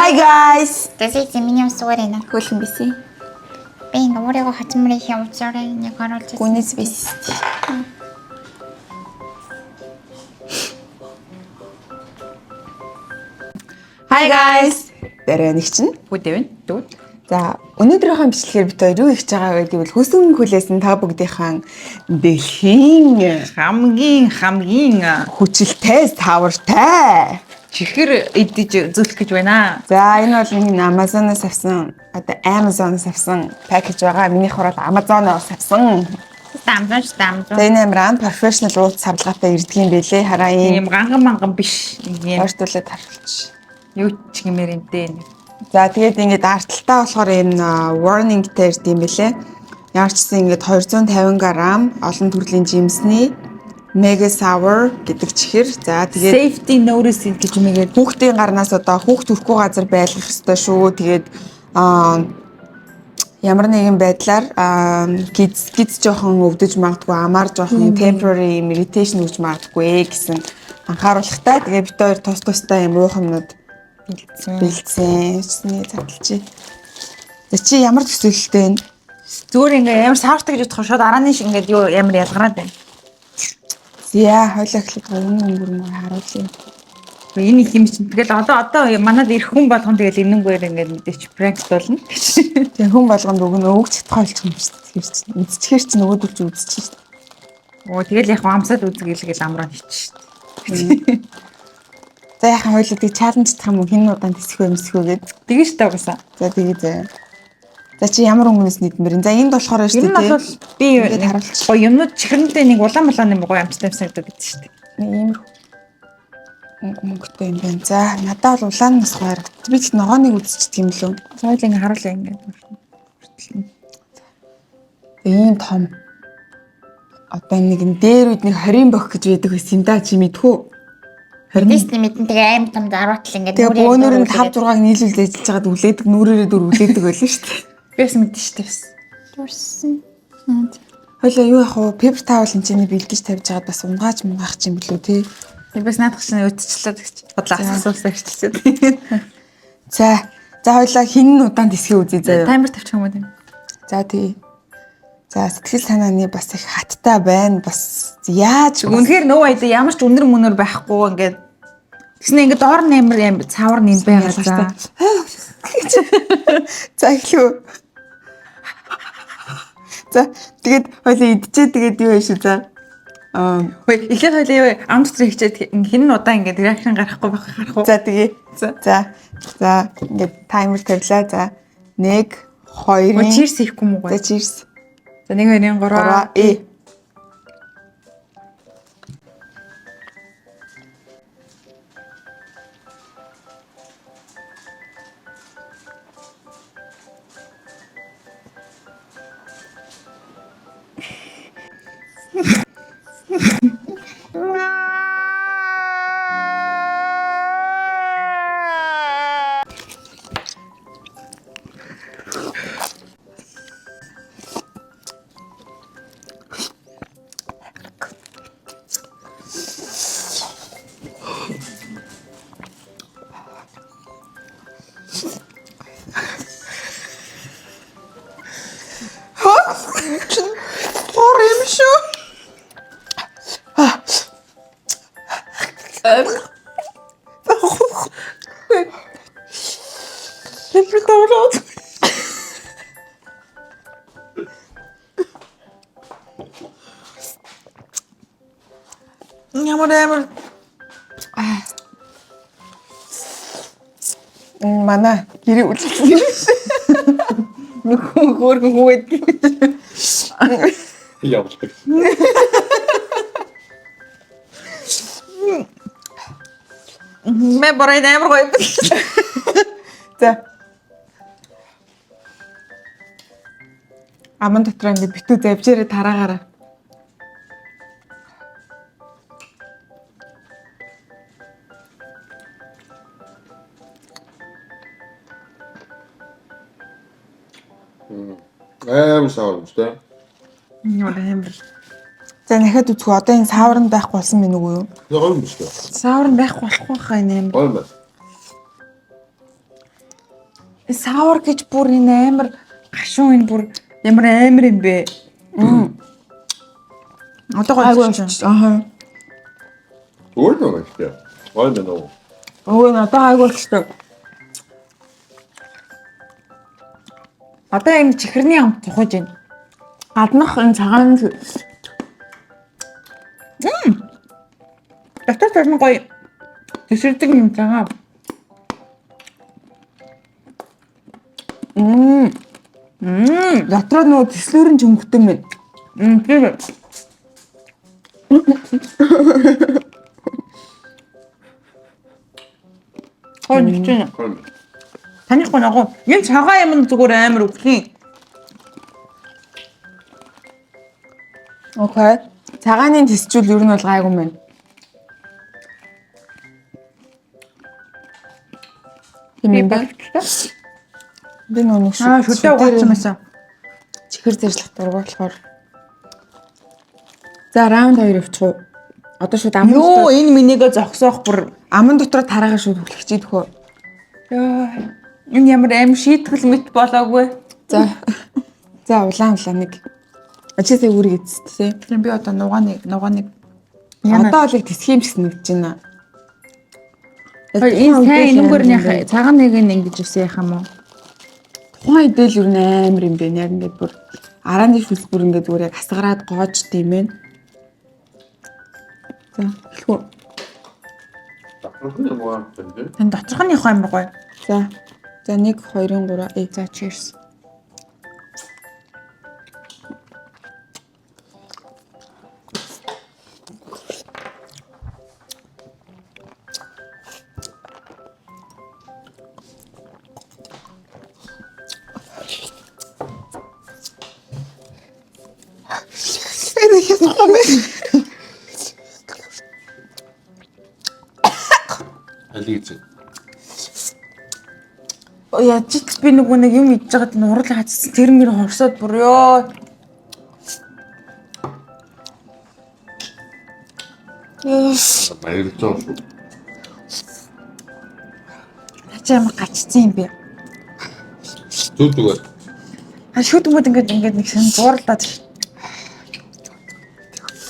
Hi guys. Тэсээ миний усгаар энэ. Хөлн бисээ. Би ингээ өөрийгөө хачмарын юм уучраа нэг харуулж ирсэн. Гүнэс бис. Hi guys. Дараа нэг чинь Бүдэвэн дүүд. за өнөөдрийнхөө бичлэгээр бид хоёр юу хийж байгаа вэ гэвэл хүсэн хүлээсэн та бүгдийнхэн дэлхийн Хамгийн хүчилтэй тавартай. чихэр идэж зөвлөх гэж байна. За энэ бол миний Amazon-оос авсан одоо Amazon-оос авсан пакэж байгаа. Минийх бол Amazon-оос авсан. Дамжаач. За энэ амар professional уулз савлгаатай ирдэг юм бэлээ. Хараа Ийм манган биш. Ийм ойртуулаад харуулчих. юу ч гэмээр юмтэй. За тэгээд ингээд арталтаа болохоор энэ warning-тэй ирд юм бэлээ. Ямар ч гэсэн ингээд 250 г олон төрлийн жимсний Mega Sour гэдэг чихэр. За тэгээд Safety notice гэж юмгээд хүүхдийн гарнаас одоо хүүхд төрөхгүй газар байлгах ёстой шүү. Тэгээд ямар нэгэн байдлаар гиз жоохон өвдөж магадгүй, амар жоохон temporary irritation үүж магадгүй гэсэн анхааруулгатай. Тэгээд бид хоёр тустай юм уухамнууд бэлдсэн. Чиний задлчи. За чи ямар төсөөлөлтэй вэ? зүгээр ингээ ямар саартай гэж бодох шууд арааны шиг ингээд юу ямар ялгараад байна. Яа, хойлоо эхлэх өнгөрмөр харуулъя. Энэ их юм чинь тэгэл одоо манад ирэх хүн болгон тэгэл энэнгээр ингээд мэдээч prank болно. Тэгээ хүн болгонд өгнө өвч чадхайлчих юм шүү дээ. Үзчихэр чи нөгөөдөлж үзчих шүү дээ. Оо тэгэл яг амсаад үзгээл амраа хийчих шүү дээ. За яхан хойлоо тэг чаленждах юм уу? Хин удаан тэсэх вэ мэсэх вэ гэд. Тэгээ шүү дээ угаасаа. За тэгээ заяа. За чи ямар өнгөнөөс нийтмэр. За энд болохоор шүү Энэ дээ. бол би гоё юмнууд чихэрнтэй нэг улаан юм гоё амттай санагдаад байдаг шүү дээ. Ийм мөнгөтэй юм байна. За надад бол улаанаас харагд. Би ч ногооныг үзчихдэг юм лөө. Соёл ингээ харуулъя ингээ. Ийм том. Одоо нэг нь дээр үед нэг 20 бох гэж байдаг байсан юм да чи мэдхүү. Тэсний мэдэн тэгээ аим том даруутал ингээ Тэгээ бөөнөр нь 5 6-ыг нийлүүлж ажиллаж байгаад үлээдэг, нүрээрээ дүр үлээдэг байлаа шүү дээ. Бис мэдэн шүү дээ. дурсан. Хойлоо юу яах вэ? Paper towel хэмжээний бэлдэж тавьж байгаад бас унгааж мунгаах юм билүү те. Бис наадах чинь өдчлээ гэж бодлоо асуусаа ирчихсэн. За хойлоо хин удаан тэсхий үзье заяа. Таймер тавьчих юм уу тийм. За тий. За сэтгэл санааны бас их хаттай байна. Бас яаж Үнэхээр нөө айда ямар ч үнэр мөнөр байхгүй ингээд тэгснэ ингээд доор нэмэр цавар нэм байгаа за. За эхлэв. За тэгээд хойлоо идчихээ тэгээд юу яаш за. Эхлээд хойлоо юу ам дотор хийчээд хин удаан ингээд реакшн гарахгүй байх харах уу. За тэгээ. За ингээд таймер тавилаа. За 1 2 Cheers хийхгүй мүү гоё. За cheers. За 1 2 3 Ор юм шүү. Ямар Манай гэрээ үлдсэн. хөөргөн хөөд. Явдаг. Мэ борой амар гоё. За. Аман дотор ингээд битүү завжээрээ тараагаараа. Саур мөстэй. Ямар амар. За дахиад үзэх үү? Одоо энэ саавранд байхгүй болсон мэн үгүй юу? Гоё мөстэй. Саавар нь байхгүй болохгүй хаа энэ амар. Гоё байна. Саур гэж бүр энэ амар гашуун энэ бүр ямар амар юм бэ? Одоо Айгуу гоё очиж. Ахаа. Өөр нэг шүү. Гой нэ нөө. Өө надад айгуу очиж. Одоо энэ чихэрний амт тухаж байна. Гаднах энэ цагаан Дотор төрн гоё төсөрдөг юм цагаан. дотроо нөгөө тэслүүрэн чөмгтөн байна. Тэр Хой нэгэн. Таних гоо нөгөө энэ цагаан юм зүгээр амар өвлийн. Окей. Цагааны тэсчүүл ер нь бол гайгүй юм байна. Тийм байна. Би нөгөө Шүтээ угаасан байсан. чихэр зэрлэх дургуй болохоор. За раунд 2 явчихв. Одоо шууд аман Йоо энэ минийгээ зогсоох бүр аман дотроо тараагаа шууд хүлхэж идэх үү. ёо энэ ямар аим шийтгэл мэт болоогүй. За. За улаан нэг. Ачаасаа үүрэг эцэст тий. Тийм би одоо нугааныг Одоо бол их тэсэх юм шиг нэгдэж байна. энэ сайн энэгээр яах цагаан нэг нь ингэж үсэн яах юм уу? Тухайн идэл юу амар юм бэ? Яг ингээд бүр арааны шүлс бүр ингээд зүгээр яг хасгараад гоож тийм ээ. За хэлэхгүй. Дахрын юм аа гэдэг. Энэ доторхоных амар гоё. За. За 1 2 3 За cheers. Алиц. Яаж ч би нөгөө нэг юм идж байгаад нурал хацсан тэр мөр хорсоод бүр ёо. Баярлалаа шүү. Ачаа ямар гачцсан юм бэ? Зүгдүгээр. Шүтгүүд ингээд нэг сан зууралдаад ш.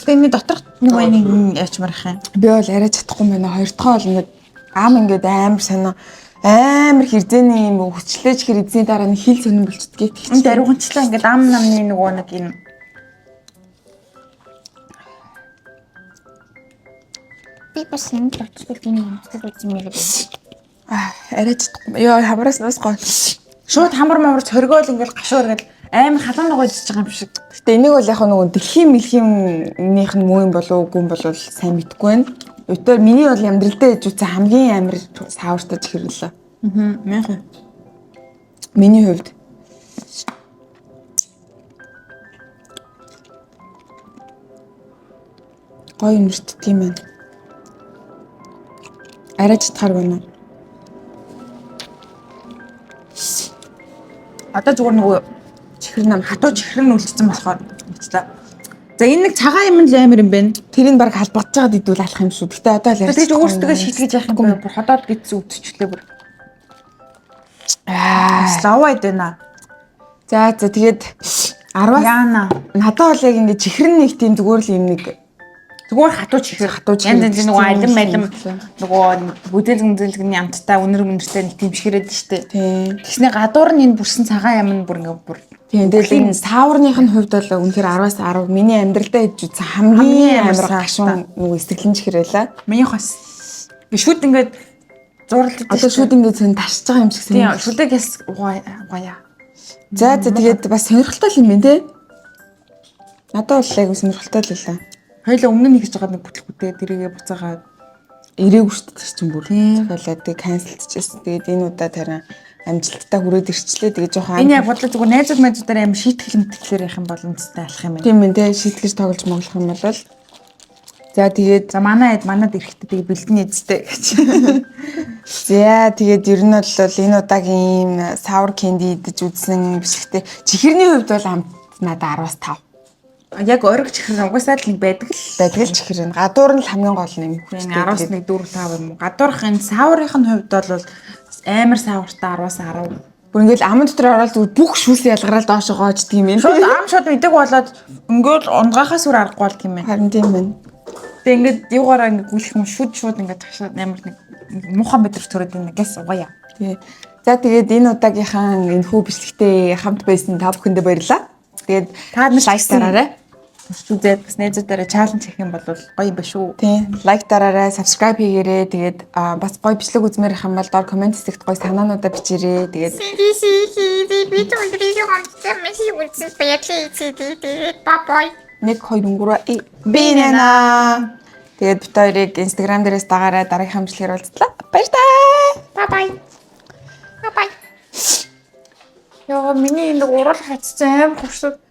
Тэний доторх нөгөө нэг яач марах юм. би бол арай чадахгүй байна. Хоёр дахь бол ингээд ам ингээд амар санаа амар хэрзээний юм хүчлээж хэр эзний дараа нь хил сонирн болчихдгийг Энд тэгчих. дарууганчлаа ингээд ам намны нөгөө нэг юм. Би бас энэ доторх би нэг үзсэн юм байна. Арай чадахгүй. Йоо хамраас нас гоо. Шууд хамар мамар цоргоол ингээд гашуур ингээд амар халуун ногоо идэж байгаа юм шиг. Гэтэ энийг бол яг нөгөө дэлхийн мэлхиймнийх нь муу юм болов уугүй юм бол сайн мэдэхгүй байна. Өтөр миний бол амьдралдаа ээж үтсэн хамгийн амар саавартай чихэрлээ. Мянхан. Миний хувьд. Гоё юмрт тийм байна. Арай чадхаар байна уу? Одоо зүгээр нөгөө чихэр нам хатуу чихэр нь үлдсэн болохоор мэдээ. За энэ нэг цагаан юм л амар юм байна. Тэрийг баг халбагдж байгаад идвэл алах юм шүү. Гэтэ одоо л Тэр чинь өөрсдөө шийтгэж яах юм бэ? Бүр ходоод гидсэн үдчихлээ бүр. Славайд байна. За тэгээд 10-аас Яна. надад бол яг ингэ чихэр нь нэг тийм зүгээр л юм нэг Зүгээр хатуу чихэр. Янз янз нөгөө алим малим нөгөө бүдэл гүнзэлгний амттай өнөр мөнөртэй нэг тийм ширэд штэ. тийм. Тэгснэ гадуур нь энэ бүрсэн цагаан юм бүр ингээ бүр. Тийм. Тэгээд энэ сааварных нь хувьд бол үнэхээр 10-аас 10 миний амьдралдаа иж үзсэн хамгийн амар гашуун нөгөө сэтгэлэн чихэр байлаа. Миний хас. Шүд ингээд зурлаж Одоо шүүд ингэ зэн ташж байгаа юм шиг тийм санагдав. шүдэгээс гоёа. За тэгээд бас сонирхолтой юм байна те. Надад бол яг сонирхолтой л байлаа. Хоёлаа өмнө нь хийж байгаа нэг бүтлгүүтэй тэрийгэ буцаагаад Ирээгүй шүү дээ чинь бүр. Захиалаад тэг канселдчихсэн. Тэгээд энэ удаа тарай амжилттай хүрээд ирчлээ. Тэгээд жоохон энэ яг бодлоо зүгээр найзууд найзуудаар аим шийтгэл мэтгэлээр явах юм бол үнэстэй алах юм байна. тийм ээ те шийтгэж тоглож моглох юм бол за тэгээд За манад ирэхдээ тэгээ бэлдэн эзтэй гэж. за тэгээд ер нь бол энэ удаагийн sour candy идэж үзсэн бишгтэй чихэрний хувьд бол амт надад 10-аас 5 Яг ориг чихэр угаасаа л нэг байдаг л. байдаг л чихэр нь гадуур нь л хамгийн гол нь юм Энэ 10-аас нэг 4 5 юм уу. Гадуурх энэ сааврын хувьд бол амар саавартай 10-аас 10. Бүр ингээл аман дотор ороод зүгээр бүх шүүсээ ялгараад доошоо гоождөг юм Шууд байна. ам шууд идэг болоод ингээд ундгахаас үр аргагүй болд юм байна. Харин тийм байна. Тэгээ ингээд юугаараа ингээд гүйлэх юм шууд ингээд ташаад амар нэг муухан мэдрэмж төрөд байна. Гэс угаая. Тий. За тэгээд энэ удаагийнхаа энэхүү бичлэгтээ хамт байсан та бүхэндээ баярлалаа. Тэгээд Та нар лайк дараарай. үзээд бас найзуудаараа чаленж хийх юм бол гоё юм ба шүү. Тий. Лайк дараарай, subscribe хийгээрэй. Тэгээд бас гоё бичлэг үзмээр их юм бол доор комент хэсэгт гоё санаануудаа бичээрэй. Тэгээд Би өндрийг онцгой мессеж үлдсэн баярлалаа. Бай. 1 2 3 би нэ. Тэгээд бид хоёрыг Instagram дээрээс дагаарай. Дараагийн хамжлагаар уулзлаа. Баярлалаа. Бай. Бай. Яа миний энэ урал хацсан аим хурсууд